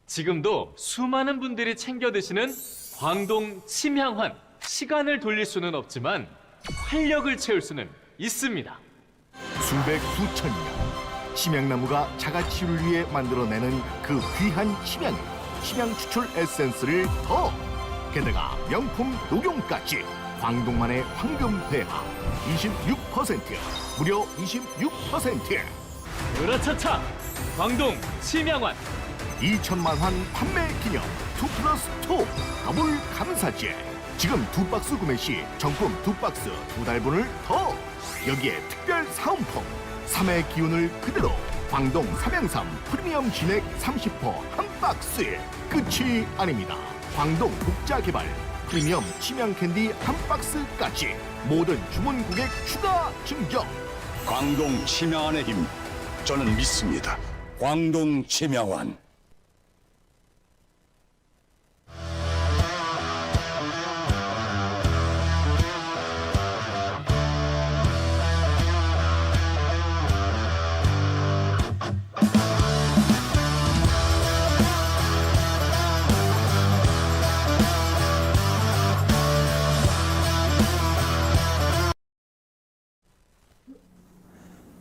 지금도 수많은 분들이 챙겨 드시는 광동 침향환. 시간을 돌릴 수는 없지만 활력을 채울 수는 있습니다. 수백 수천 년 침향나무가 자가치유를 위해 만들어내는 그 귀한 침향 추출 에센스를 더 게다가 명품 녹용까지 광동만의 황금배합 26% 무려 26%. 으라차차 광동 침향환 2천만 환 판매 기념 2+2 더블 감사제. 지금 2박스 구매 시 정품 2박스 2달분을 더. 여기에 특별 사은품 3의 기운을 그대로 광동 삼양삼 프리미엄 진액 30% 한 박스에 끝이 아닙니다. 광동 독자개발 프리미엄 침향 캔디 한 박스까지 모든 주문 고객 추가 증정. 광동 침향환의 힘, 저는 믿습니다. 광동 침향환.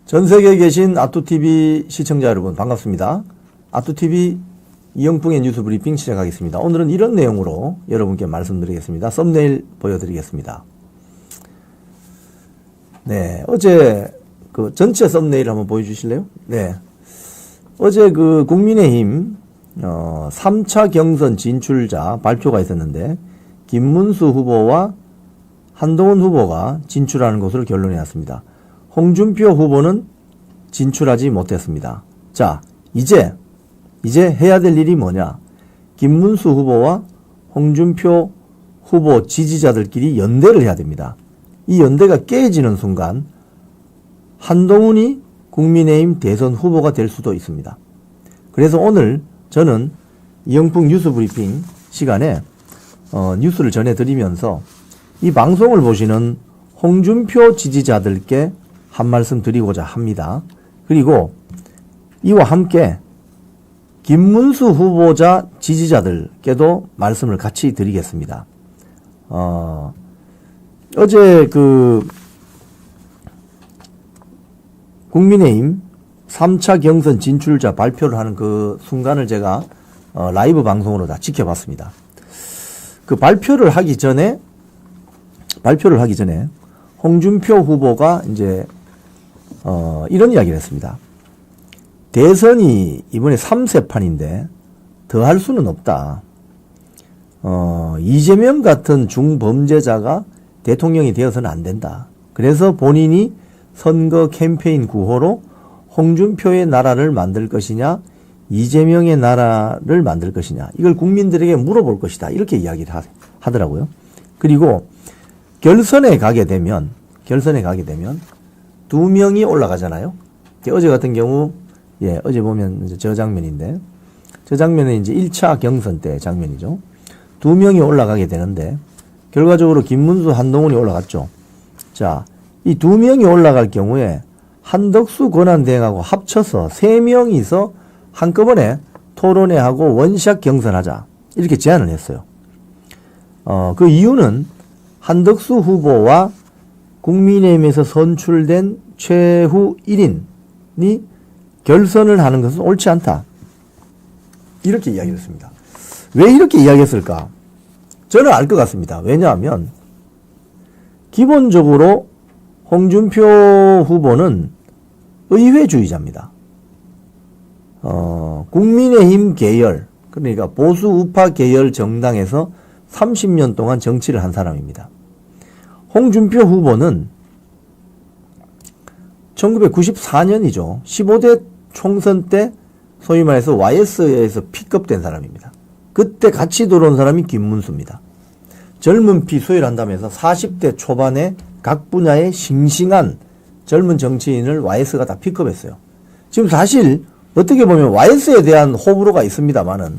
전 세계에 계신 아뚜TV 시청자 여러분 반갑습니다. 아뚜TV 이영풍의 뉴스 브리핑 시작하겠습니다. 오늘은 이런 내용으로 여러분께 말씀드리겠습니다. 썸네일 보여드리겠습니다. 네, 어제 그 전체 썸네일 한번 보여주실래요? 네, 어제 그 국민의힘 3차 경선 진출자 발표가 있었는데 김문수 후보와 한동훈 후보가 진출하는 것으로 결론이 났습니다. 홍준표 후보는 진출하지 못했습니다. 자, 이제 해야 될 일이 뭐냐? 김문수 후보와 홍준표 후보 지지자들끼리 연대를 해야 됩니다. 이 연대가 깨지는 순간 한동훈이 국민의힘 대선 후보가 될 수도 있습니다. 그래서 오늘 저는 이영풍 뉴스 브리핑 시간에 뉴스를 전해드리면서 이 방송을 보시는 홍준표 지지자들께 한 말씀 드리고자 합니다. 그리고 이와 함께 김문수 후보자 지지자들께도 말씀을 같이 드리겠습니다. 어제 그 국민의힘 3차 경선 진출자 발표를 하는 그 순간을 제가 라이브 방송으로 다 지켜봤습니다. 그 발표를 하기 전에 홍준표 후보가 이제 이런 이야기를 했습니다. 대선이 이번에 3세판인데 더 할 수는 없다. 이재명 같은 중범죄자가 대통령이 되어서는 안 된다. 그래서 본인이 선거 캠페인 구호로 홍준표의 나라를 만들 것이냐 이재명의 나라를 만들 것이냐 이걸 국민들에게 물어볼 것이다. 이렇게 이야기를 하더라고요. 그리고 결선에 가게 되면 두 명이 올라가잖아요. 어제 같은 경우, 어제 보면 이제 저 장면인데, 저 장면은 이제 1차 경선 때 장면이죠. 두 명이 올라가게 되는데, 결과적으로 김문수, 한동훈이 올라갔죠. 자, 이 두 명이 올라갈 경우에 한덕수 권한대행하고 합쳐서 세 명이서 한꺼번에 토론회하고 원샷 경선하자. 이렇게 제안을 했어요. 그 이유는 한덕수 후보와 국민의힘에서 선출된 최후 1인이 결선을 하는 것은 옳지 않다. 이렇게 이야기했습니다. 왜 이렇게 이야기했을까? 저는 알 것 같습니다. 왜냐하면 기본적으로 홍준표 후보는 의회주의자입니다. 국민의힘 계열, 그러니까 보수 우파 계열 정당에서 30년 동안 정치를 한 사람입니다. 홍준표 후보는 1994년이죠. 15대 총선 때 소위 말해서 YS에서 픽업된 사람입니다. 그때 같이 들어온 사람이 김문수입니다. 젊은 피 소일한다면서 40대 초반에 각 분야의 싱싱한 젊은 정치인을 YS가 다 픽업했어요. 지금 사실 어떻게 보면 YS에 대한 호불호가 있습니다만은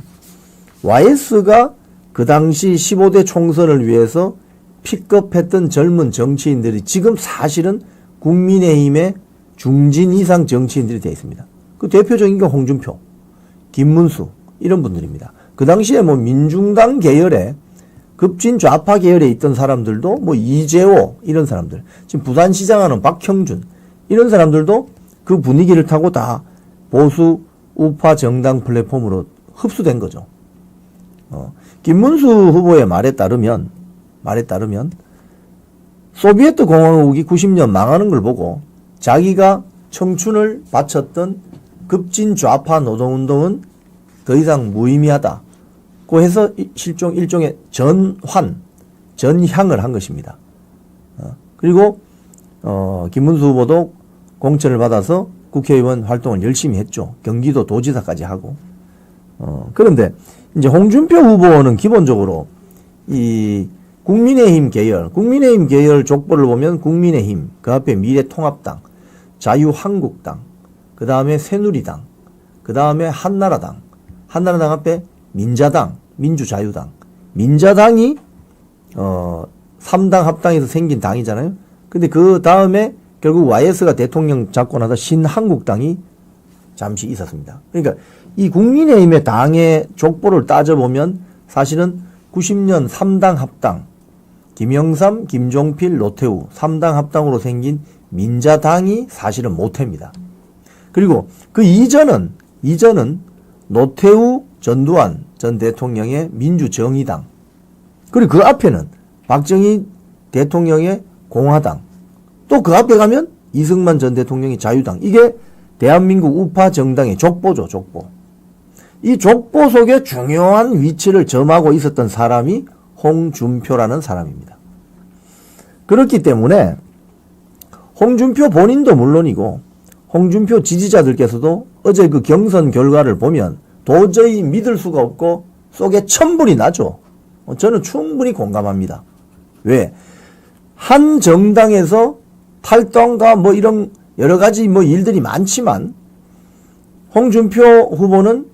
YS가 그 당시 15대 총선을 위해서 픽업했던 젊은 정치인들이 지금 사실은 국민의힘의 중진 이상 정치인들이 되어 있습니다. 그 대표적인 게 홍준표, 김문수, 이런 분들입니다. 그 당시에 뭐 민중당 계열에 급진 좌파 계열에 있던 사람들도 뭐 이재호 이런 사람들, 지금 부산시장 하는 박형준 이런 사람들도 그 분위기를 타고 다 보수 우파 정당 플랫폼으로 흡수된 거죠. 김문수 후보의 말에 따르면 소비에트 공화국이 90년 망하는 걸 보고 자기가 청춘을 바쳤던 급진 좌파 노동운동은 더 이상 무의미하다고 해서 일종의 전향을 한 것입니다. 그리고 김문수 후보도 공천을 받아서 국회의원 활동을 열심히 했죠. 경기도 도지사까지 하고. 그런데 이제 홍준표 후보는 기본적으로 이 국민의힘 계열 족보를 보면 국민의힘, 그 앞에 미래통합당, 자유한국당, 그 다음에 새누리당, 그 다음에 한나라당 앞에 민자당, 민주자유당. 민자당이 3당 합당에서 생긴 당이잖아요. 근데 그 다음에 결국 YS가 대통령 잡고 나서 신한국당이 잠시 있었습니다. 그러니까 이 국민의힘의 당의 족보를 따져보면 사실은 90년 3당 합당, 김영삼, 김종필, 노태우 3당 합당으로 생긴 민자당이 사실은 모태입니다. 그리고 그 이전은 노태우, 전두환 전 대통령의 민주정의당, 그리고 그 앞에는 박정희 대통령의 공화당, 또 그 앞에 가면 이승만 전 대통령의 자유당. 이게 대한민국 우파 정당의 족보죠, 족보. 이 족보 속에 중요한 위치를 점하고 있었던 사람이 홍준표라는 사람입니다. 그렇기 때문에 홍준표 본인도 물론이고 홍준표 지지자들께서도 어제 그 경선 결과를 보면 도저히 믿을 수가 없고 속에 천불이 나죠. 저는 충분히 공감합니다. 왜? 한 정당에서 탈당과 뭐 이런 여러 가지 뭐 일들이 많지만 홍준표 후보는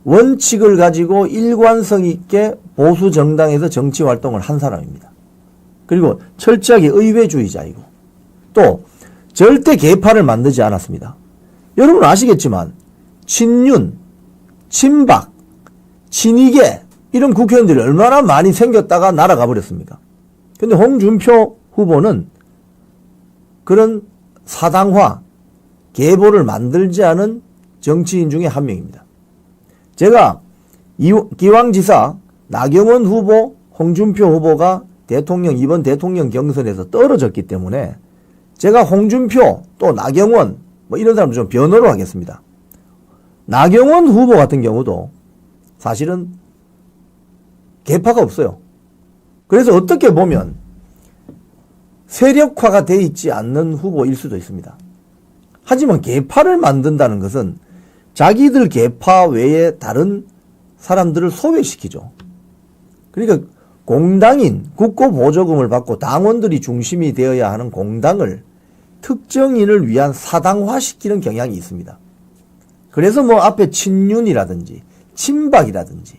원칙을 가지고 일관성 있게 보수 정당에서 정치 활동을 한 사람입니다. 그리고 철저하게 의회주의자이고 또 절대 계파를 만들지 않았습니다. 여러분 아시겠지만 친윤, 친박, 친이계 이런 국회의원들이 얼마나 많이 생겼다가 날아가 버렸습니까? 근데 홍준표 후보는 그런 사당화, 계보를 만들지 않은 정치인 중에 한 명입니다. 제가 기왕지사 나경원 후보, 홍준표 후보가 이번 대통령 경선에서 떨어졌기 때문에 제가 홍준표 또 나경원 뭐 이런 사람들 좀 변호를 하겠습니다. 나경원 후보 같은 경우도 사실은 계파가 없어요. 그래서 어떻게 보면 세력화가 돼 있지 않는 후보일 수도 있습니다. 하지만 계파를 만든다는 것은 자기들 계파 외에 다른 사람들을 소외시키죠. 그러니까 공당인 국고보조금을 받고 당원들이 중심이 되어야 하는 공당을 특정인을 위한 사당화시키는 경향이 있습니다. 그래서 뭐 앞에 친윤이라든지 친박이라든지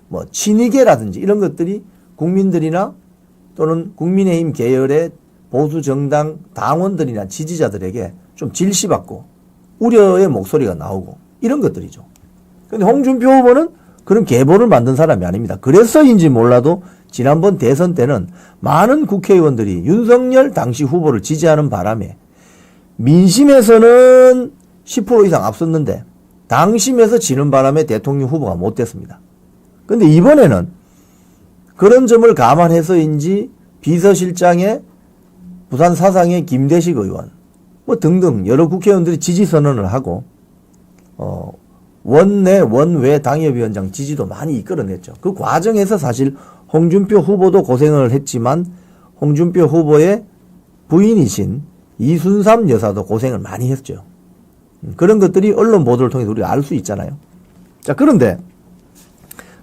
뭐 친이계라든지 이런 것들이 국민들이나 또는 국민의힘 계열의 보수 정당 당원들이나 지지자들에게 좀 질시받고 우려의 목소리가 나오고 이런 것들이죠. 그런데 홍준표 후보는 그런 계보를 만든 사람이 아닙니다. 그래서인지 몰라도 지난번 대선 때는 많은 국회의원들이 윤석열 당시 후보를 지지하는 바람에 민심에서는 10% 이상 앞섰는데 당심에서 지는 바람에 대통령 후보가 못 됐습니다. 그런데 이번에는 그런 점을 감안해서인지 비서실장에 부산 사상의 김대식 의원 뭐 등등 여러 국회의원들이 지지선언을 하고 원내 원외 당협위원장 지지도 많이 이끌어냈죠. 그 과정에서 사실 홍준표 후보도 고생을 했지만 홍준표 후보의 부인이신 이순삼 여사도 고생을 많이 했죠. 그런 것들이 언론 보도를 통해서 우리가 알 수 있잖아요. 자, 그런데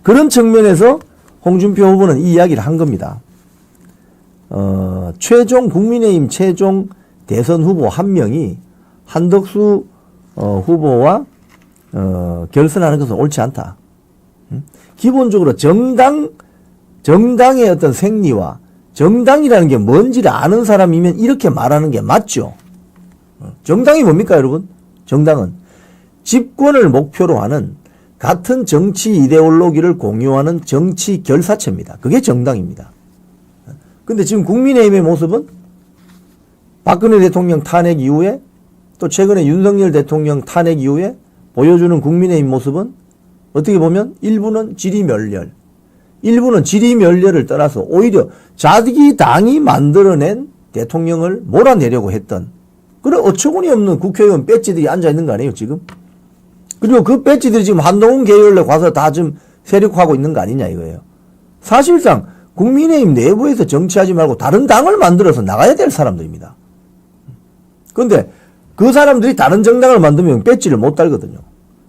그런 측면에서 홍준표 후보는 이 이야기를 한 겁니다. 국민의힘 최종 대선 후보 한 명이 한덕수 후보와 결선하는 것은 옳지 않다. 기본적으로 정당의 어떤 생리와 정당이라는 게 뭔지를 아는 사람이면 이렇게 말하는 게 맞죠. 정당이 뭡니까, 여러분? 정당은 집권을 목표로 하는 같은 정치 이데올로기를 공유하는 정치 결사체입니다. 그게 정당입니다. 근데 지금 국민의힘의 모습은 박근혜 대통령 탄핵 이후에 또 최근에 윤석열 대통령 탄핵 이후에 보여주는 국민의힘 모습은 어떻게 보면 일부는 지리멸렬, 일부는 지리멸렬을 떠나서 오히려 자기 당이 만들어낸 대통령을 몰아내려고 했던 그런 어처구니 없는 국회의원 배지들이 앉아있는 거 아니에요 지금? 그리고 그 배지들이 지금 한동훈 계열로 가서 다 좀 세력화하고 있는 거 아니냐 이거예요. 사실상 국민의힘 내부에서 정치하지 말고 다른 당을 만들어서 나가야 될 사람들입니다. 그런데 그 사람들이 다른 정당을 만들면 배지를 못 달거든요.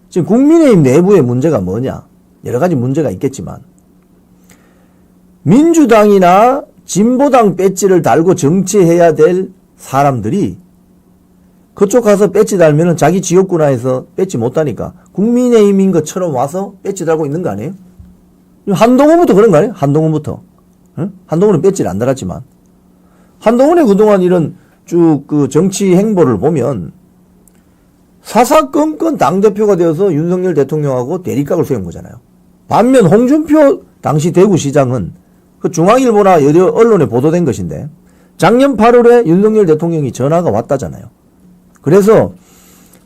지금 국민의힘 내부의 문제가 뭐냐? 여러 가지 문제가 있겠지만 민주당이나 진보당 배지를 달고 정치해야 될 사람들이 그쪽 가서 배지 달면은 자기 지역구나에서 배지 못 다니까 국민의힘인 것처럼 와서 배지 달고 있는 거 아니에요? 한동훈부터 그런 거 아니에요? 한동훈부터. 응? 한동훈은 배지를 안 달았지만 한동훈의 그동안 이런 쭉 그 정치 행보를 보면 사사건건 당대표가 되어서 윤석열 대통령하고 대립각을 세운 거잖아요. 반면 홍준표 당시 대구시장은 그 중앙일보나 여러 언론에 보도된 것인데 작년 8월에 윤석열 대통령이 전화가 왔다잖아요. 그래서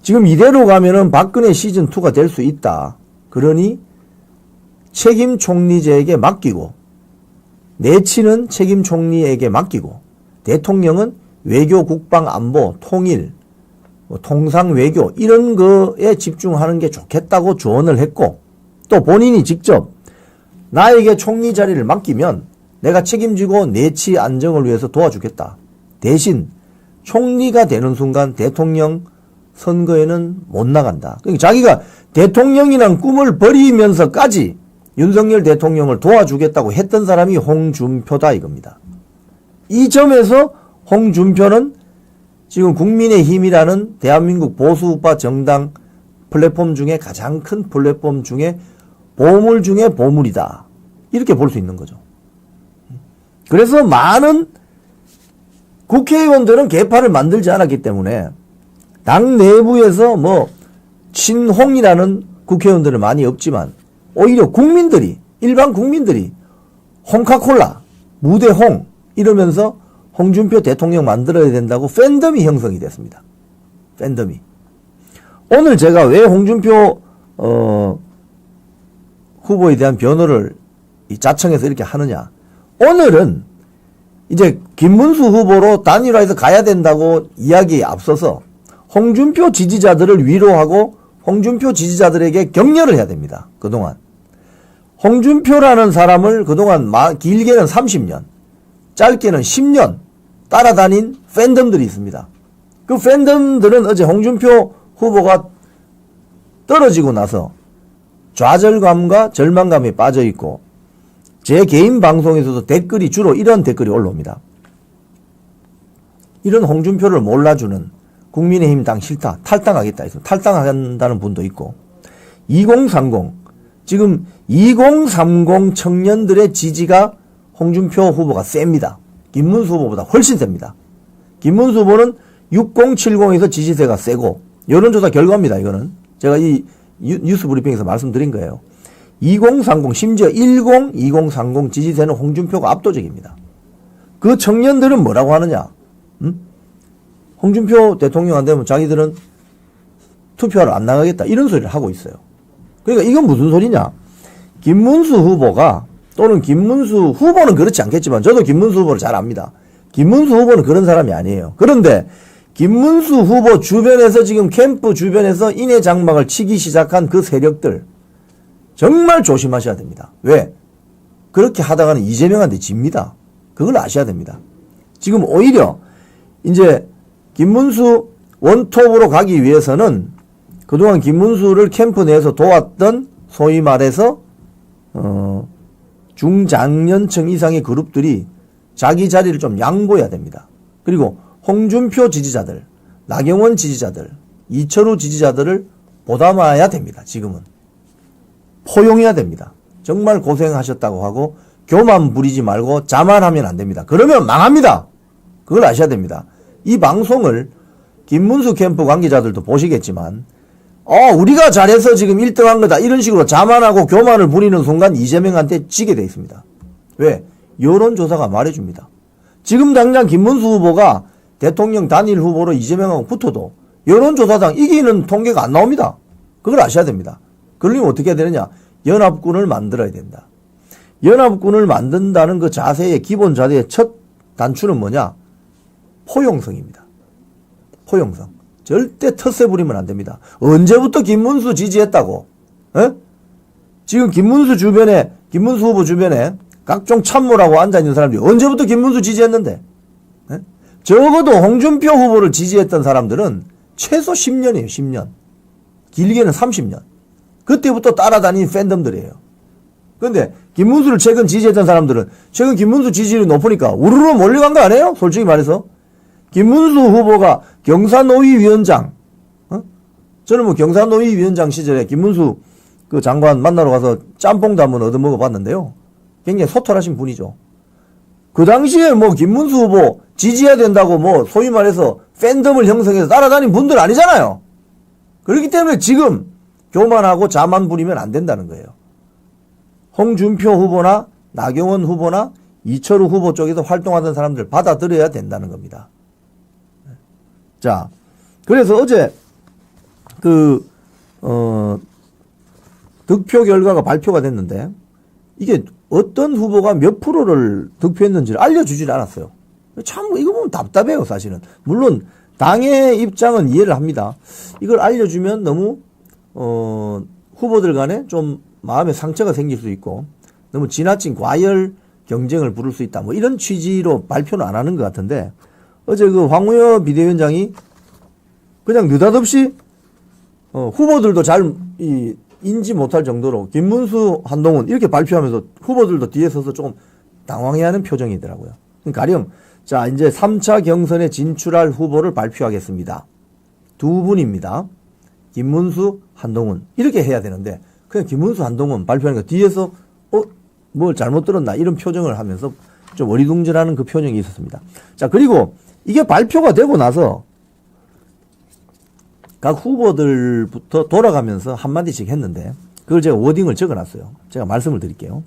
지금 이대로 가면은 박근혜 시즌2가 될 수 있다. 그러니 책임 총리제에게 맡기고 내치는 책임 총리에게 맡기고 대통령은 외교, 국방, 안보, 통일, 통상 외교 이런 거에 집중하는 게 좋겠다고 조언을 했고 또 본인이 직접 나에게 총리 자리를 맡기면 내가 책임지고 내치 안정을 위해서 도와주겠다. 대신 총리가 되는 순간 대통령 선거에는 못 나간다. 그러니까 자기가 대통령이란 꿈을 버리면서까지 윤석열 대통령을 도와주겠다고 했던 사람이 홍준표다 이겁니다. 이 점에서 홍준표는 지금 국민의힘이라는 대한민국 보수우파 정당 플랫폼 중에 가장 큰 플랫폼 중에 보물 중에 보물이다. 이렇게 볼 수 있는 거죠. 그래서 많은 국회의원들은 개파를 만들지 않았기 때문에 당 내부에서 뭐 친홍이라는 국회의원들은 많이 없지만 오히려 국민들이 일반 국민들이 홍카콜라 무대홍 이러면서 홍준표 대통령 만들어야 된다고 팬덤이 형성이 됐습니다. 팬덤이. 오늘 제가 왜 홍준표 후보에 대한 변호를 자청해서 이렇게 하느냐. 오늘은 이제 김문수 후보로 단일화해서 가야 된다고 이야기에 앞서서 홍준표 지지자들을 위로하고 홍준표 지지자들에게 격려를 해야 됩니다. 그동안. 홍준표라는 사람을 그동안 길게는 30년, 짧게는 10년 따라다닌 팬덤들이 있습니다. 그 팬덤들은 어제 홍준표 후보가 떨어지고 나서 좌절감과 절망감에 빠져 있고 제 개인 방송에서도 댓글이 주로 이런 댓글이 올라옵니다. 이런 홍준표를 몰라주는 국민의힘 당 싫다. 탈당하겠다 해서 탈당한다는 분도 있고 2030 지금 2030 청년들의 지지가 홍준표 후보가 셉니다. 김문수 후보보다 훨씬 셉니다. 김문수 후보는 6070에서 지지세가 세고 여론조사 결과입니다. 이거는 제가 이 뉴스 브리핑에서 말씀드린 거예요. 2030 심지어 2030 지지세는 홍준표가 압도적입니다. 그 청년들은 뭐라고 하느냐? 홍준표 대통령 안 되면 자기들은 투표하러 안 나가겠다 이런 소리를 하고 있어요. 그러니까 이건 무슨 소리냐? 김문수 후보가 또는 김문수 후보는 그렇지 않겠지만 저도 김문수 후보를 잘 압니다. 김문수 후보는 그런 사람이 아니에요. 그런데 김문수 후보 주변에서 지금 캠프 주변에서 인해 장막을 치기 시작한 그 세력들 정말 조심하셔야 됩니다. 왜? 그렇게 하다가는 이재명한테 집니다. 그걸 아셔야 됩니다. 지금 오히려 이제 김문수 원톱으로 가기 위해서는 그동안 김문수를 캠프 내에서 도왔던 소위 말해서 중장년층 이상의 그룹들이 자기 자리를 좀 양보해야 됩니다. 그리고 홍준표 지지자들, 나경원 지지자들, 이철우 지지자들을 보담아야 됩니다. 지금은. 포용해야 됩니다. 정말 고생하셨다고 하고 교만 부리지 말고 자만하면 안 됩니다. 그러면 망합니다. 그걸 아셔야 됩니다. 이 방송을 김문수 캠프 관계자들도 보시겠지만 우리가 잘해서 지금 1등 한 거다. 이런 식으로 자만하고 교만을 부리는 순간 이재명한테 지게 돼 있습니다. 왜? 여론조사가 말해줍니다. 지금 당장 김문수 후보가 대통령 단일 후보로 이재명하고 붙어도 여론조사상 이기는 통계가 안 나옵니다. 그걸 아셔야 됩니다. 그러려면 어떻게 해야 되느냐? 연합군을 만들어야 된다. 연합군을 만든다는 그 자세의 기본 자세의 첫 단추는 뭐냐? 포용성입니다. 포용성. 절대 텃세 부리면 안 됩니다. 언제부터 김문수 지지했다고? 에? 지금 김문수 후보 주변에 각종 참모라고 앉아있는 사람들이 언제부터 김문수 지지했는데? 에? 적어도 홍준표 후보를 지지했던 사람들은 최소 10년이에요, 10년. 길게는 30년. 그때부터 따라다니는 팬덤들이에요. 근데 김문수를 최근 지지했던 사람들은 최근 김문수 지지율이 높으니까 우르르 몰려간 거 아니에요? 솔직히 말해서. 김문수 후보가 경사노위 위원장, 저는 뭐 경사노위 위원장 시절에 김문수 그 장관 만나러 가서 짬뽕도 한번 얻어먹어 봤는데요. 굉장히 소탈하신 분이죠. 그 당시에 뭐 김문수 후보 지지해야 된다고 뭐 소위 말해서 팬덤을 형성해서 따라다닌 분들 아니잖아요. 그렇기 때문에 지금 교만하고 자만 부리면 안 된다는 거예요. 홍준표 후보나 나경원 후보나 이철우 후보 쪽에서 활동하던 사람들 받아들여야 된다는 겁니다. 자, 그래서 어제 득표 결과가 발표가 됐는데 이게 어떤 후보가 몇 프로를 득표했는지를 알려주질 않았어요. 참 이거 보면 답답해요, 사실은. 물론 당의 입장은 이해를 합니다. 이걸 알려주면 너무 후보들 간에 좀 마음에 상처가 생길 수 있고 너무 지나친 과열 경쟁을 부를 수 있다. 뭐 이런 취지로 발표는 안 하는 것 같은데 어제 그 황우여 비대위원장이 그냥 느닷없이 후보들도 잘 인지 못할 정도로 김문수, 한동훈 이렇게 발표하면서 후보들도 뒤에 서서 조금 당황해하는 표정이더라고요. 가령 자 이제 3차 경선에 진출할 후보를 발표하겠습니다. 두 분입니다. 김문수, 한동훈 이렇게 해야 되는데 그냥 김문수, 한동훈 발표하니까 뒤에서 뭘 잘못 들었나 이런 표정을 하면서 좀 어리둥절하는 그 표정이 있었습니다. 자 그리고 이게 발표가 되고 나서 각 후보들부터 돌아가면서 한마디씩 했는데 그걸 제가 워딩을 적어놨어요. 제가 말씀을 드릴게요.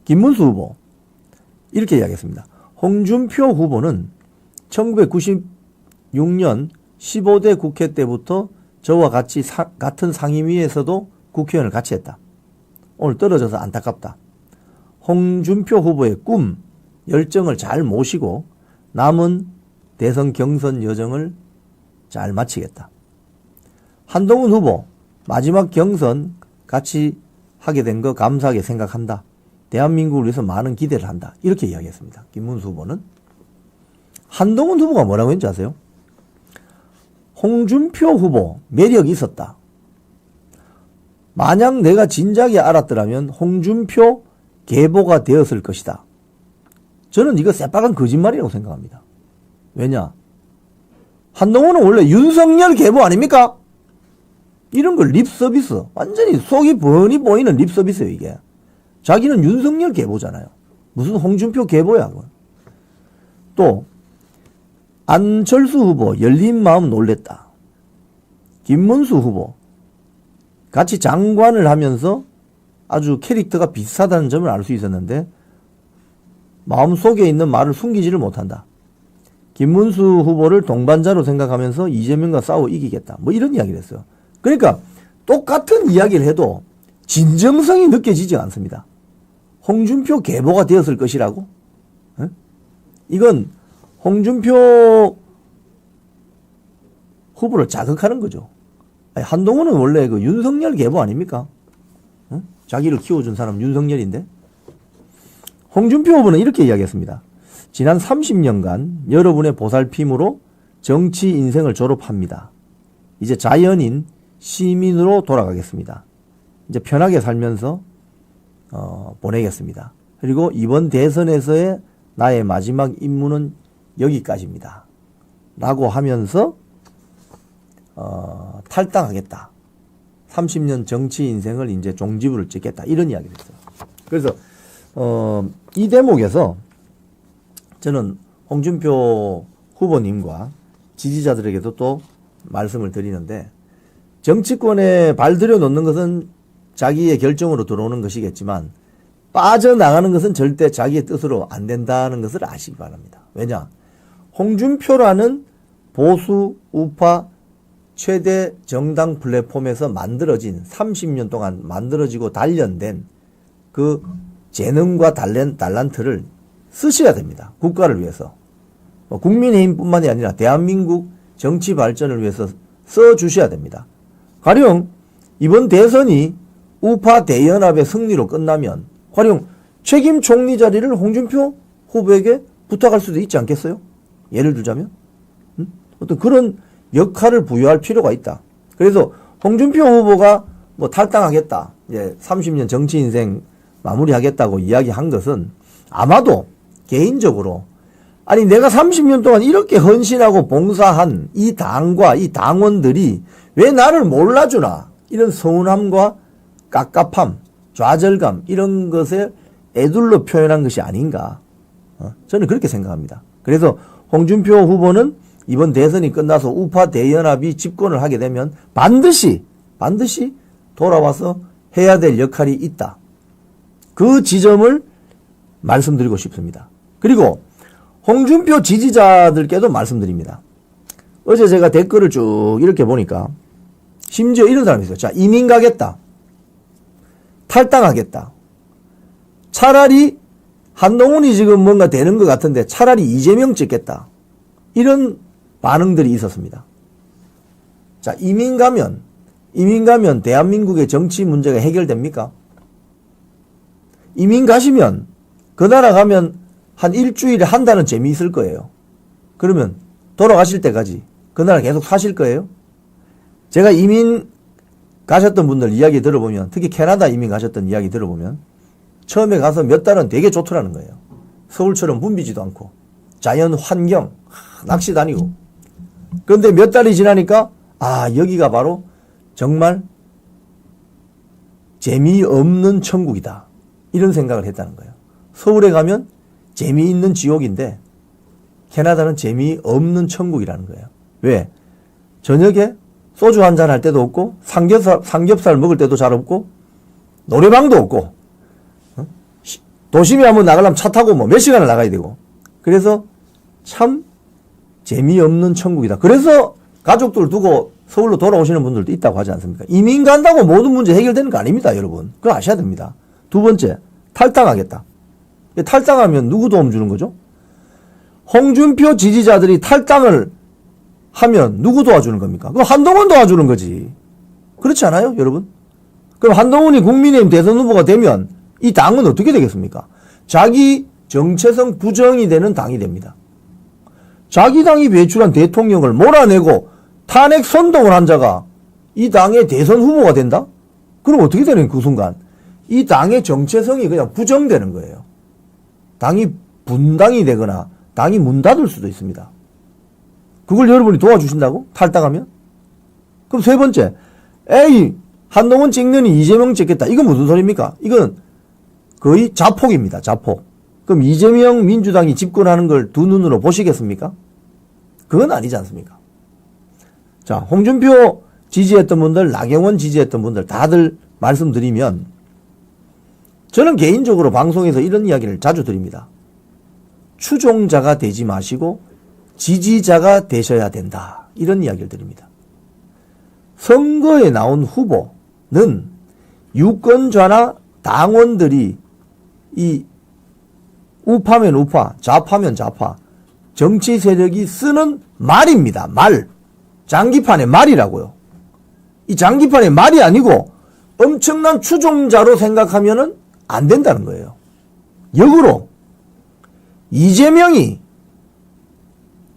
김문수 후보 이렇게 이야기했습니다. 홍준표 후보는 1996년 15대 국회 때부터 저와 같이 같은 상임위에서도 국회의원을 같이 했다. 오늘 떨어져서 안타깝다. 홍준표 후보의 꿈, 열정을 잘 모시고 남은 대선 경선 여정을 잘 마치겠다. 한동훈 후보 마지막 경선 같이 하게 된 거 감사하게 생각한다. 대한민국을 위해서 많은 기대를 한다. 이렇게 이야기했습니다. 김문수 후보는. 한동훈 후보가 뭐라고 했는지 아세요? 홍준표 후보 매력이 있었다. 만약 내가 진작에 알았더라면 홍준표 계보가 되었을 것이다. 저는 이거 새빨간 거짓말이라고 생각합니다. 왜냐? 한동훈은 원래 윤석열 계보 아닙니까? 이런 걸 립서비스. 완전히 속이 뻔히 보이는 립서비스예요, 이게. 자기는 윤석열 계보잖아요. 무슨 홍준표 계보야, 그건. 또, 안철수 후보 열린 마음 놀랬다. 김문수 후보 같이 장관을 하면서 아주 캐릭터가 비슷하다는 점을 알 수 있었는데 마음속에 있는 말을 숨기지를 못한다. 김문수 후보를 동반자로 생각하면서 이재명과 싸워 이기겠다. 뭐 이런 이야기를 했어요. 그러니까 똑같은 이야기를 해도 진정성이 느껴지지 않습니다. 홍준표 계보가 되었을 것이라고? 에? 이건 홍준표 후보를 자극하는 거죠. 아니, 한동훈은 원래 그 윤석열 계보 아닙니까? 에? 자기를 키워준 사람 윤석열인데? 홍준표 후보는 이렇게 이야기했습니다. 지난 30년간 여러분의 보살핌으로 정치 인생을 졸업합니다. 이제 자연인 시민으로 돌아가겠습니다. 이제 편하게 살면서 보내겠습니다. 그리고 이번 대선에서의 나의 마지막 임무는 여기까지입니다. 라고 하면서 탈당하겠다. 30년 정치 인생을 이제 종지부를 찍겠다. 이런 이야기를 했어요. 그래서 이 대목에서 저는 홍준표 후보님과 지지자들에게도 또 말씀을 드리는데 정치권에 발 들여놓는 것은 자기의 결정으로 들어오는 것이겠지만 빠져나가는 것은 절대 자기의 뜻으로 안 된다는 것을 아시기 바랍니다. 왜냐? 홍준표라는 보수 우파 최대 정당 플랫폼에서 만들어진 30년 동안 만들어지고 단련된 그 재능과 달란트를 쓰셔야 됩니다. 국가를 위해서. 국민의힘뿐만이 아니라 대한민국 정치 발전을 위해서 써주셔야 됩니다. 가령 이번 대선이 우파 대연합의 승리로 끝나면 가령 책임 총리 자리를 홍준표 후보에게 부탁할 수도 있지 않겠어요? 예를 들자면 어떤 그런 역할을 부여할 필요가 있다. 그래서 홍준표 후보가 뭐 탈당하겠다, 이제 30년 정치 인생 마무리하겠다고 이야기한 것은 아마도 개인적으로 아니 내가 30년 동안 이렇게 헌신하고 봉사한 이 당과 이 당원들이 왜 나를 몰라주나 이런 서운함과 깝깝함, 좌절감 이런 것을 애둘러 표현한 것이 아닌가 저는 그렇게 생각합니다. 그래서 홍준표 후보는 이번 대선이 끝나서 우파 대연합이 집권을 하게 되면 반드시 돌아와서 해야 될 역할이 있다. 그 지점을 말씀드리고 싶습니다. 그리고 홍준표 지지자들께도 말씀드립니다. 어제 제가 댓글을 쭉 이렇게 보니까 심지어 이런 사람이 있어요. 자, 이민 가겠다. 탈당하겠다. 차라리 한동훈이 지금 뭔가 되는 것 같은데 차라리 이재명 찍겠다. 이런 반응들이 있었습니다. 자, 이민 가면 대한민국의 정치 문제가 해결됩니까? 이민 가시면 그 나라 가면 한 일주일에 한 달은 재미있을 거예요. 그러면 돌아가실 때까지 그 나라 계속 사실 거예요? 제가 이민 가셨던 분들 이야기 들어보면, 특히 캐나다 이민 가셨던 이야기 들어보면 처음에 가서 몇 달은 되게 좋더라는 거예요. 서울처럼 붐비지도 않고 자연 환경, 낚시 다니고. 그런데 몇 달이 지나니까 여기가 바로 정말 재미없는 천국이다. 이런 생각을 했다는 거예요. 서울에 가면 재미있는 지옥인데 캐나다는 재미없는 천국이라는 거예요. 왜? 저녁에 소주 한잔 할 때도 없고 삼겹살 먹을 때도 잘 없고 노래방도 없고 도심에 한번 나가려면 차 타고 몇 시간을 나가야 되고 그래서 참 재미없는 천국이다. 그래서 가족들 두고 서울로 돌아오시는 분들도 있다고 하지 않습니까? 이민 간다고 모든 문제 해결되는 거 아닙니다, 여러분. 그거 아셔야 됩니다. 두 번째, 탈당하겠다. 탈당하면 누구 도움 주는 거죠? 홍준표 지지자들이 탈당을 하면 누구 도와주는 겁니까? 그럼 한동훈 도와주는 거지. 그렇지 않아요, 여러분? 그럼 한동훈이 국민의힘 대선 후보가 되면 이 당은 어떻게 되겠습니까? 자기 정체성 부정이 되는 당이 됩니다. 자기 당이 배출한 대통령을 몰아내고 탄핵 선동을 한 자가 이 당의 대선 후보가 된다? 그럼 어떻게 되는 그 순간? 이 당의 정체성이 그냥 부정되는 거예요. 당이 분당이 되거나 당이 문 닫을 수도 있습니다. 그걸 여러분이 도와주신다고? 탈당하면? 그럼 세 번째, 한동훈 찍느니 이재명 찍겠다. 이건 무슨 소리입니까? 이건 거의 자폭입니다. 자폭. 그럼 이재명 민주당이 집권하는 걸 두 눈으로 보시겠습니까? 그건 아니지 않습니까? 자, 홍준표 지지했던 분들, 나경원 지지했던 분들 다들 말씀드리면 저는 개인적으로 방송에서 이런 이야기를 자주 드립니다. 추종자가 되지 마시고 지지자가 되셔야 된다. 이런 이야기를 드립니다. 선거에 나온 후보는 유권자나 당원들이 이 우파면 우파, 좌파면 좌파, 정치 세력이 쓰는 말입니다. 말. 장기판의 말이라고요. 이 장기판의 말이 아니고 엄청난 추종자로 생각하면은 안 된다는 거예요. 역으로 이재명이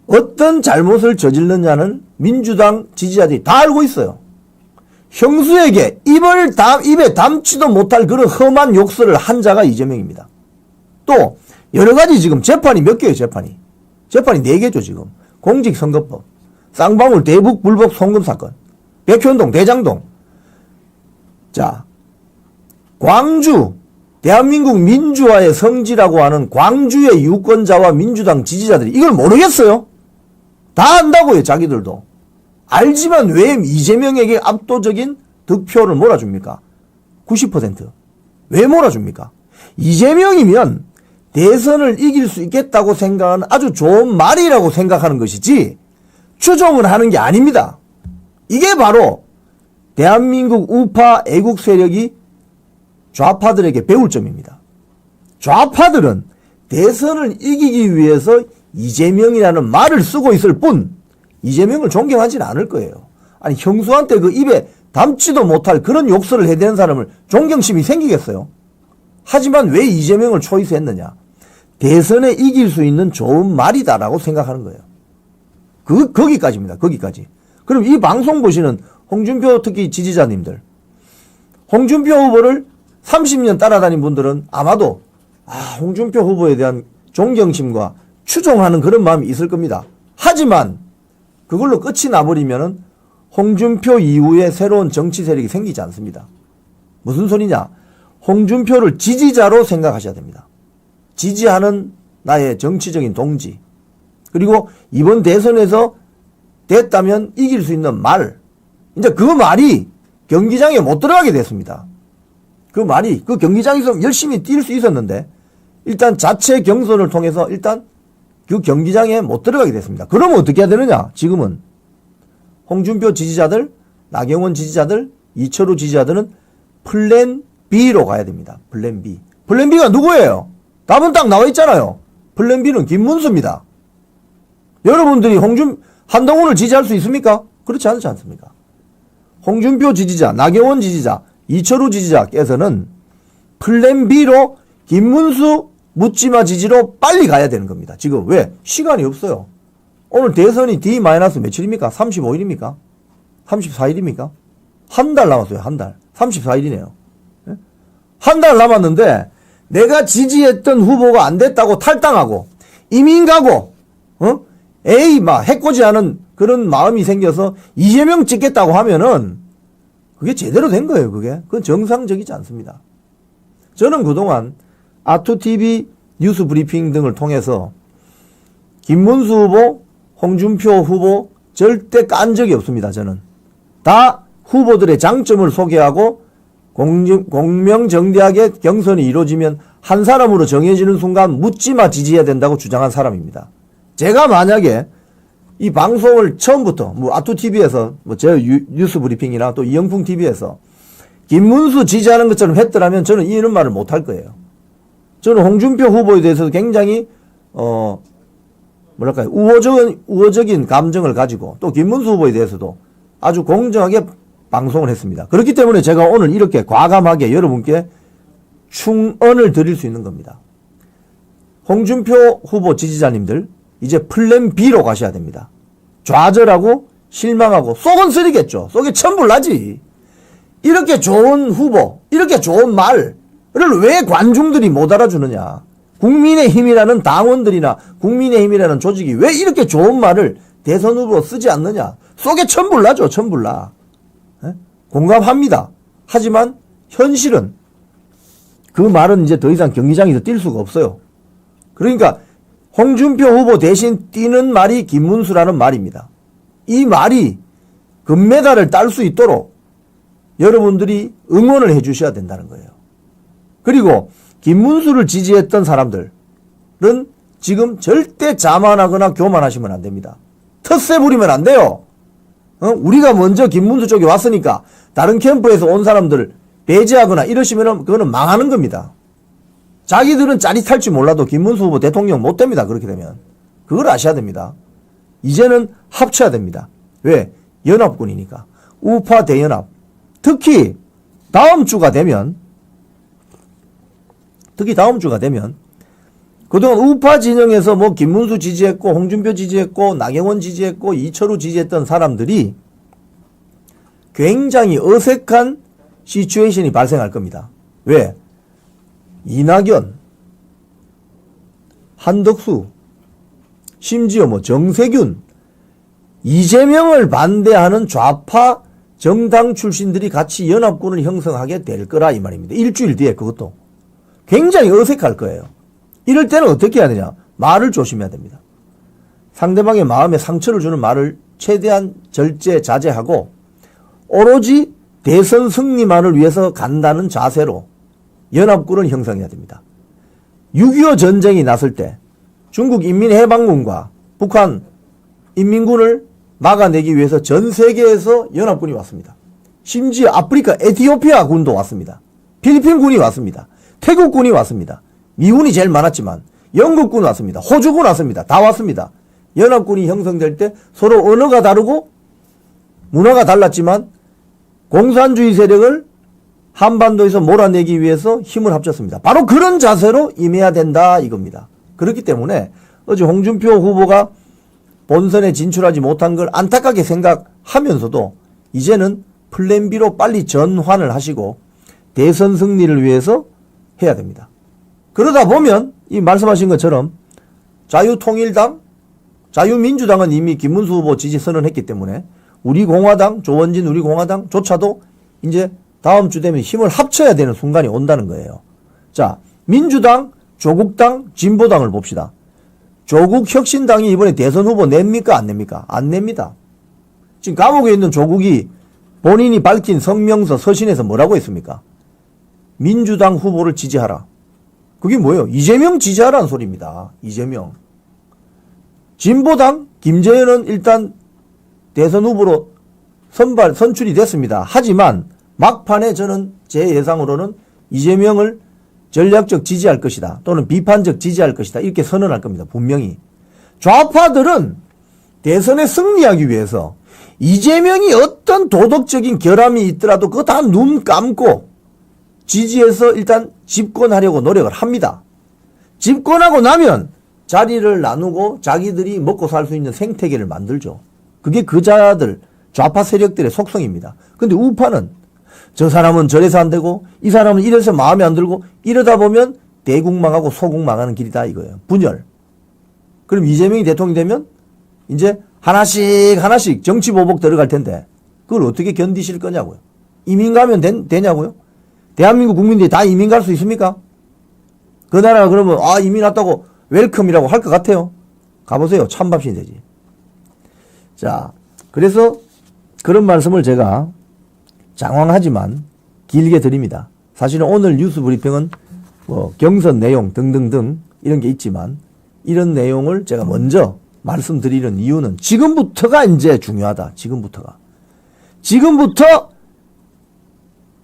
어떤 잘못을 저질렀냐는 민주당 지지자들이 다 알고 있어요. 형수에게 입에 담지도 못할 그런 험한 욕설을 한 자가 이재명입니다. 또 여러 가지 지금 재판이 몇 개예요, 재판이 4개죠, 지금. 공직선거법, 쌍방울 대북 불법 송금 사건, 백현동, 대장동. 자, 광주, 대한민국 민주화의 성지라고 하는 광주의 유권자와 민주당 지지자들이 이걸 모르겠어요? 다 안다고요, 자기들도. 알지만 왜 이재명에게 압도적인 득표를 몰아줍니까? 90%. 왜 몰아줍니까? 이재명이면 대선을 이길 수 있겠다고 생각하는 아주 좋은 말이라고 생각하는 것이지 추종을 하는 게 아닙니다. 이게 바로 대한민국 우파 애국 세력이 좌파들에게 배울 점입니다. 좌파들은 대선을 이기기 위해서 이재명이라는 말을 쓰고 있을 뿐 이재명을 존경하지는 않을 거예요. 아니 형수한테 그 입에 담지도 못할 그런 욕설을 해대는 사람을 존경심이 생기겠어요? 하지만 왜 이재명을 초이스했느냐? 대선에 이길 수 있는 좋은 말이다라고 생각하는 거예요. 거기까지입니다. 거기까지. 그럼 이 방송 보시는 홍준표 특히 지지자님들, 홍준표 후보를 30년 따라다닌 분들은 아마도 홍준표 후보에 대한 존경심과 추종하는 그런 마음이 있을 겁니다. 하지만 그걸로 끝이 나버리면은 홍준표 이후에 새로운 정치 세력이 생기지 않습니다. 무슨 소리냐? 홍준표를 지지자로 생각하셔야 됩니다. 지지하는 나의 정치적인 동지. 그리고 이번 대선에서 됐다면 이길 수 있는 말. 이제 그 말이 경기장에 못 들어가게 됐습니다. 그 말이 그 경기장에서 열심히 뛸 수 있었는데 일단 자체 경선을 통해서 일단 그 경기장에 못 들어가게 됐습니다. 그러면 어떻게 해야 되느냐? 지금은 홍준표 지지자들, 나경원 지지자들, 이철우 지지자들은 플랜 B로 가야 됩니다. 플랜 B. 플랜 B가 누구예요? 답은 딱 나와 있잖아요. 플랜 B는 김문수입니다. 여러분들이 한동훈을 지지할 수 있습니까? 그렇지 않지 않습니까? 홍준표 지지자, 나경원 지지자, 이철우 지지자께서는 플랜 B로 김문수 묻지마 지지로 빨리 가야 되는 겁니다. 지금 왜? 시간이 없어요. 오늘 대선이 D- 며칠입니까? 35일입니까? 34일입니까? 한 달 남았어요. 한 달. 34일이네요. 한 달 남았는데 내가 지지했던 후보가 안 됐다고 탈당하고 이민 가고 해코지 하는 그런 마음이 생겨서 이재명 찍겠다고 하면은 그게 제대로 된 거예요. 그건 정상적이지 않습니다. 저는 그동안 아투TV 뉴스 브리핑 등을 통해서 김문수 후보, 홍준표 후보 절대 깐 적이 없습니다. 저는 다 후보들의 장점을 소개하고 공명정대하게 경선이 이루어지면 한 사람으로 정해지는 순간 묻지마 지지해야 된다고 주장한 사람입니다. 제가 만약에 이 방송을 처음부터 아투TV에서 제 뉴스 브리핑이나 또 이영풍 TV에서 김문수 지지하는 것처럼 했더라면 저는 이런 말을 못할 거예요. 저는 홍준표 후보에 대해서 굉장히 우호적인 감정을 가지고 또 김문수 후보에 대해서도 아주 공정하게 방송을 했습니다. 그렇기 때문에 제가 오늘 이렇게 과감하게 여러분께 충언을 드릴 수 있는 겁니다. 홍준표 후보 지지자님들 이제 플랜 B로 가셔야 됩니다. 좌절하고 실망하고 속은 쓰리겠죠. 속에 천불나지. 이렇게 좋은 후보, 이렇게 좋은 말을 왜 관중들이 못 알아주느냐. 국민의힘이라는 당원들이나 국민의힘이라는 조직이 왜 이렇게 좋은 말을 대선 후보로 쓰지 않느냐. 속에 천불나죠. 천불나. 공감합니다. 하지만 현실은 그 말은 이제 더 이상 경기장에서 뛸 수가 없어요. 그러니까 홍준표 후보 대신 뛰는 말이 김문수라는 말입니다. 이 말이 금메달을 딸 수 있도록 여러분들이 응원을 해 주셔야 된다는 거예요. 그리고 김문수를 지지했던 사람들은 지금 절대 자만하거나 교만하시면 안 됩니다. 텃세 부리면 안 돼요. 우리가 먼저 김문수 쪽에 왔으니까 다른 캠프에서 온 사람들 배제하거나 이러시면 그거는 망하는 겁니다. 자기들은 짜릿할지 몰라도 김문수 후보 대통령 못 됩니다. 그렇게 되면. 그걸 아셔야 됩니다. 이제는 합쳐야 됩니다. 왜? 연합군이니까. 우파 대연합. 특히 다음 주가 되면 그동안 우파 진영에서 김문수 지지했고 홍준표 지지했고 나경원 지지했고 이철우 지지했던 사람들이 굉장히 어색한 시츄에이션이 발생할 겁니다. 왜? 이낙연, 한덕수, 심지어 정세균, 이재명을 반대하는 좌파 정당 출신들이 같이 연합군을 형성하게 될 거라 이 말입니다. 일주일 뒤에 그것도. 굉장히 어색할 거예요. 이럴 때는 어떻게 해야 되냐? 말을 조심해야 됩니다. 상대방의 마음에 상처를 주는 말을 최대한 절제 자제하고 오로지 대선 승리만을 위해서 간다는 자세로 연합군을 형성해야 됩니다. 6.25 전쟁이 났을 때 중국 인민해방군과 북한 인민군을 막아내기 위해서 전 세계에서 연합군이 왔습니다. 심지어 아프리카 에티오피아 군도 왔습니다. 필리핀 군이 왔습니다. 태국 군이 왔습니다. 미군이 제일 많았지만 영국군 왔습니다. 호주군 왔습니다. 다 왔습니다. 연합군이 형성될 때 서로 언어가 다르고 문화가 달랐지만 공산주의 세력을 한반도에서 몰아내기 위해서 힘을 합쳤습니다. 바로 그런 자세로 임해야 된다 이겁니다. 그렇기 때문에 어제 홍준표 후보가 본선에 진출하지 못한 걸 안타깝게 생각하면서도 이제는 플랜 B로 빨리 전환을 하시고 대선 승리를 위해서 해야 됩니다. 그러다 보면 이 말씀하신 것처럼 자유통일당, 자유민주당은 이미 김문수 후보 지지 선언했기 때문에 우리공화당, 조원진 우리공화당조차도 이제 다음 주 되면 힘을 합쳐야 되는 순간이 온다는 거예요. 자, 민주당, 조국당, 진보당을 봅시다. 조국혁신당이 이번에 대선 후보 냅니까? 안 냅니까? 안 냅니다. 지금 감옥에 있는 조국이 본인이 밝힌 성명서 서신에서 뭐라고 했습니까? 민주당 후보를 지지하라. 그게 뭐예요? 이재명 지지하라는 소리입니다. 이재명. 진보당 김재현은 일단 대선 후보로 선출이 됐습니다. 하지만 막판에 저는 제 예상으로는 이재명을 전략적 지지할 것이다. 또는 비판적 지지할 것이다. 이렇게 선언할 겁니다. 분명히. 좌파들은 대선에 승리하기 위해서 이재명이 어떤 도덕적인 결함이 있더라도 그거 다 눈 감고 지지해서 일단 집권하려고 노력을 합니다. 집권하고 나면 자리를 나누고 자기들이 먹고 살 수 있는 생태계를 만들죠. 그게 그 자들, 좌파 세력들의 속성입니다. 근데 우파는 저 사람은 저래서 안 되고 이 사람은 이래서 마음에 안 들고 이러다 보면 대국 망하고 소국 망하는 길이다 이거예요. 분열. 그럼 이재명이 대통령이 되면 이제 하나씩 정치 보복 들어갈 텐데 그걸 어떻게 견디실 거냐고요. 이민 가면 되냐고요. 대한민국 국민들이 다 이민 갈 수 있습니까? 그 나라가 그러면 이민 왔다고 웰컴이라고 할 것 같아요. 가보세요. 찬밥신 되지. 자, 그래서 그런 말씀을 제가 장황하지만 길게 드립니다. 사실은 오늘 뉴스 브리핑은 뭐 경선 내용 등등등 이런 게 있지만 이런 내용을 제가 먼저 말씀드리는 이유는 지금부터가 이제 중요하다. 지금부터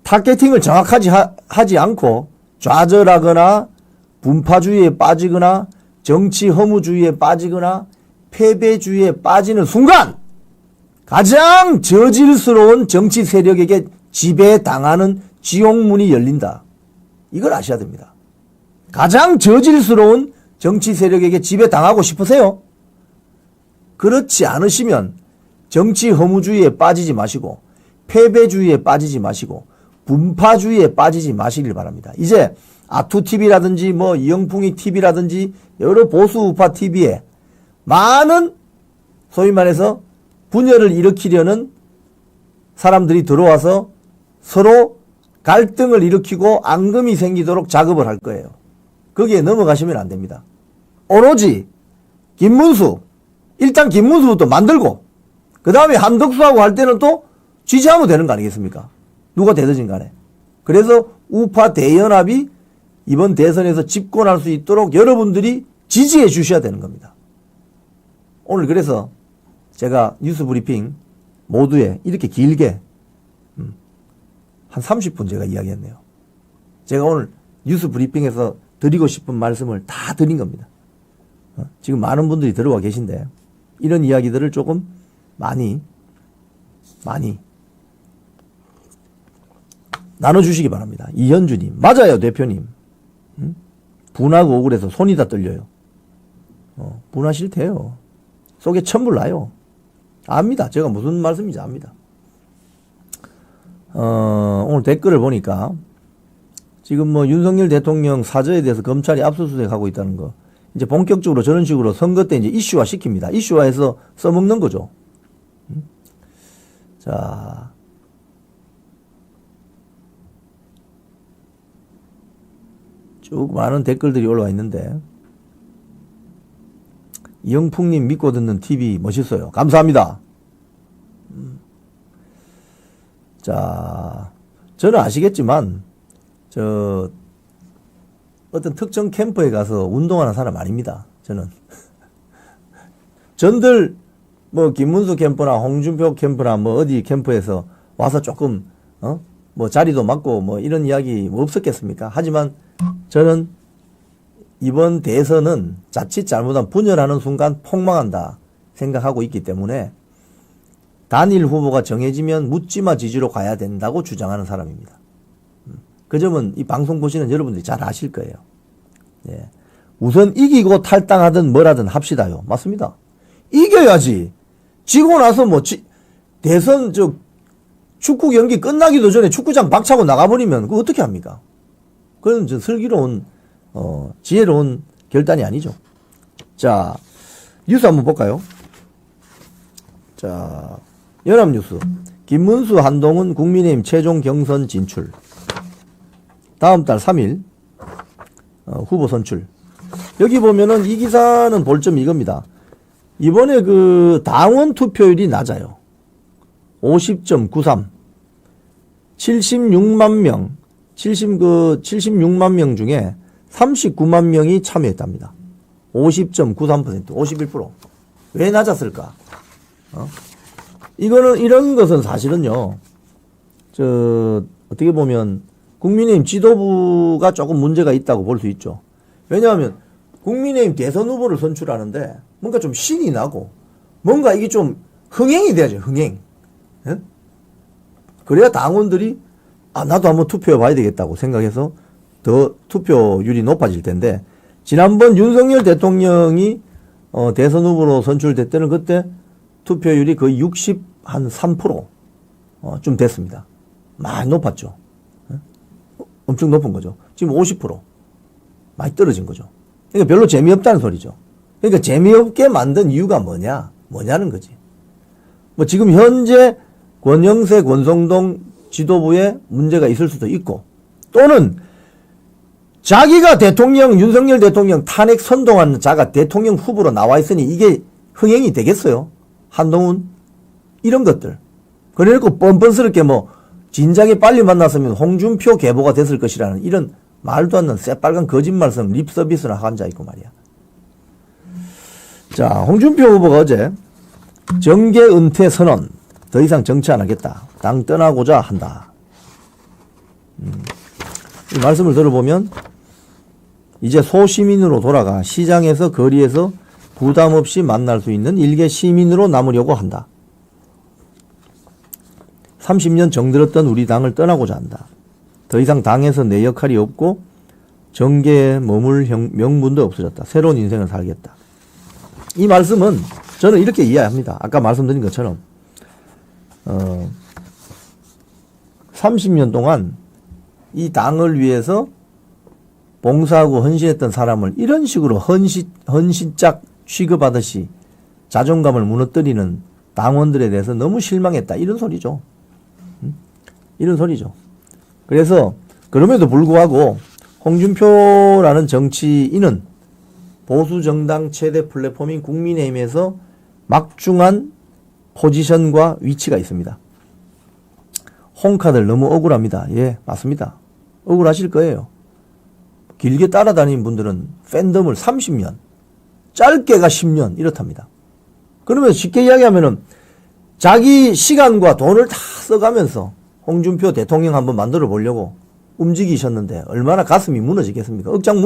타겟팅을 정확하지 하지 않고 좌절하거나 분파주의에 빠지거나 정치 허무주의에 빠지거나 패배주의에 빠지는 순간 가장 저질스러운 정치 세력에게 지배당하는 지옥문이 열린다. 이걸 아셔야 됩니다. 가장 저질스러운 정치 세력에게 지배당하고 싶으세요? 그렇지 않으시면 정치 허무주의에 빠지지 마시고 패배주의에 빠지지 마시고 분파주의에 빠지지 마시길 바랍니다. 이제 아투TV라든지 뭐 이영풍이 TV라든지 여러 보수 우파 TV에 많은 소위 말해서 분열을 일으키려는 사람들이 들어와서 서로 갈등을 일으키고 앙금이 생기도록 작업을 할 거예요. 거기에 넘어가시면 안 됩니다. 오로지 김문수, 일단 김문수부터 만들고 그 다음에 한덕수하고 할 때는 또 지지하면 되는 거 아니겠습니까? 누가 되든지 간에. 그래서 우파 대연합이 이번 대선에서 집권할 수 있도록 여러분들이 지지해 주셔야 되는 겁니다. 오늘 그래서 제가 뉴스 브리핑 모두에 이렇게 길게 한 30분 제가 이야기했네요. 제가 오늘 뉴스 브리핑에서 드리고 싶은 말씀을 다 드린 겁니다. 지금 많은 분들이 들어와 계신데 이런 이야기들을 조금 많이 나눠주시기 바랍니다. 이현주님, 맞아요 대표님. 분하고 억울해서 손이 다 떨려요. 분하실 테요. 속에 천불 나요. 압니다. 제가 무슨 말씀인지 압니다. 오늘 댓글을 보니까 지금 뭐 윤석열 대통령 사저에 대해서 검찰이 압수수색하고 있다는 거 이제 본격적으로 저런 식으로 선거 때 이제 이슈화 시킵니다. 이슈화해서 써먹는 거죠. 자. 쭉 많은 댓글들이 올라와 있는데 이영풍님 믿고 듣는 TV 멋있어요. 감사합니다. 자, 저는 아시겠지만, 어떤 특정 캠프에 가서 운동하는 사람 아닙니다. 저는. 전들, 김문수 캠프나 홍준표 캠프나 어디 캠프에서 와서 조금, 자리도 맡고 이런 이야기 없었겠습니까? 하지만 저는 이번 대선은 자칫 잘못하면 분열하는 순간 폭망한다 생각하고 있기 때문에 단일 후보가 정해지면 묻지마 지지로 가야 된다고 주장하는 사람입니다. 그 점은 이 방송 보시는 여러분들이 잘 아실 거예요. 예. 우선 이기고 탈당하든 뭐라든 합시다요. 맞습니다. 이겨야지. 지고 나서 대선 축구 경기 끝나기도 전에 축구장 박차고 나가버리면 그거 어떻게 합니까? 그건 슬기로운 지혜로운 결단이 아니죠. 자, 뉴스 한번 볼까요? 자, 연합뉴스. 김문수, 한동훈 국민의힘 최종 경선 진출. 다음 달 3일 후보 선출. 여기 보면은 이 기사는 볼 점이 이겁니다. 이번에 당원 투표율이 낮아요. 50.93. 76만 명, 76만 명 중에 39만 명이 참여했답니다. 50.93%, 51%. 왜 낮았을까? 이런 것은 사실은요, 어떻게 보면 국민의힘 지도부가 조금 문제가 있다고 볼 수 있죠. 왜냐하면 국민의힘 대선 후보를 선출하는데 뭔가 좀 신이 나고 뭔가 이게 좀 흥행이 돼야죠, 흥행. 예? 그래야 당원들이 나도 한번 투표해 봐야 되겠다고 생각해서 더 투표율이 높아질 텐데, 지난번 윤석열 대통령이 대선 후보로 선출될 때는 그때 투표율이 거의 63% 좀 됐습니다. 많이 높았죠. 엄청 높은 거죠. 지금 50% 많이 떨어진 거죠. 그러니까 별로 재미없다는 소리죠. 그러니까 재미없게 만든 이유가 뭐냐는 거지. 지금 현재 권영세, 권성동 지도부에 문제가 있을 수도 있고, 또는 자기가 윤석열 대통령 탄핵 선동하는 자가 대통령 후보로 나와 있으니 이게 흥행이 되겠어요? 한동훈? 이런 것들. 그래놓고 뻔뻔스럽게 진작에 빨리 만났으면 홍준표 계보가 됐을 것이라는 이런 말도 안 되는 새빨간 거짓말성 립서비스를 하고 앉아있고 말이야. 자, 홍준표 후보가 어제 정계 은퇴 선언. 더 이상 정치 안 하겠다. 당 떠나고자 한다. 이 말씀을 들어보면 이제 소시민으로 돌아가 시장에서 거리에서 부담 없이 만날 수 있는 일개 시민으로 남으려고 한다. 30년 정들었던 우리 당을 떠나고자 한다. 더 이상 당에서 내 역할이 없고 정계에 머물 명분도 없어졌다. 새로운 인생을 살겠다. 이 말씀은 저는 이렇게 이해합니다. 아까 말씀드린 것처럼 30년 동안 이 당을 위해서 봉사하고 헌신했던 사람을 이런 식으로 헌신짝 취급하듯이 자존감을 무너뜨리는 당원들에 대해서 너무 실망했다. 이런 소리죠. 이런 소리죠. 그래서 그럼에도 불구하고 홍준표라는 정치인은 보수정당 최대 플랫폼인 국민의힘에서 막중한 포지션과 위치가 있습니다. 홍카들 너무 억울합니다. 예, 맞습니다. 억울하실 거예요. 길게 따라다니는 분들은 팬덤을 30년, 짧게가 10년 이렇답니다. 그러면 쉽게 이야기하면은 자기 시간과 돈을 다 써가면서 홍준표 대통령 한번 만들어 보려고 움직이셨는데 얼마나 가슴이 무너지겠습니까? 억장